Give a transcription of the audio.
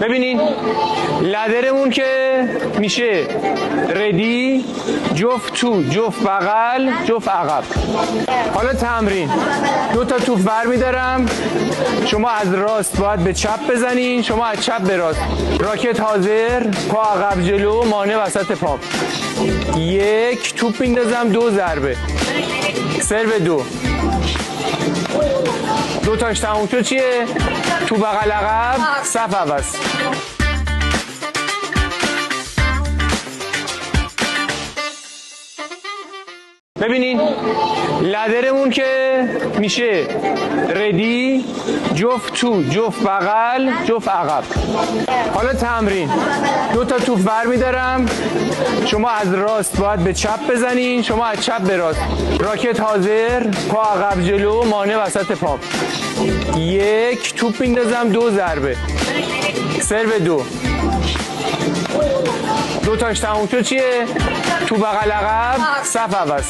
ببینین لدرمون که میشه ردی، جفت تو، جفت بغل، جفت عقب. حالا تمرین 2 تا توپ برمیدارم، شما از راست باید به چپ بزنین، شما از چپ به راست. راکت حاضر، پا عقب جلو، مانع وسط پا. 1 توپ میندازم، 2 ضربه، سرو 2. 2 تاش تموم شد چیه؟ تو بغل عقب، صف عوض. ببینین لدرمون که میشه ردی، جفت تو، جفت بغل، جفت عقب. حالا تمرین 2 تا توپ برمیدارم، شما از راست باید به چپ بزنین، شما از چپ به راست. راکت حاضر، پا عقب جلو، مانع وسط پا. 1 توپ میندازم، 2 ضربه، سرو 2. 2 تاش تموم شد چیه؟ تو بغل عقب، صف عوض.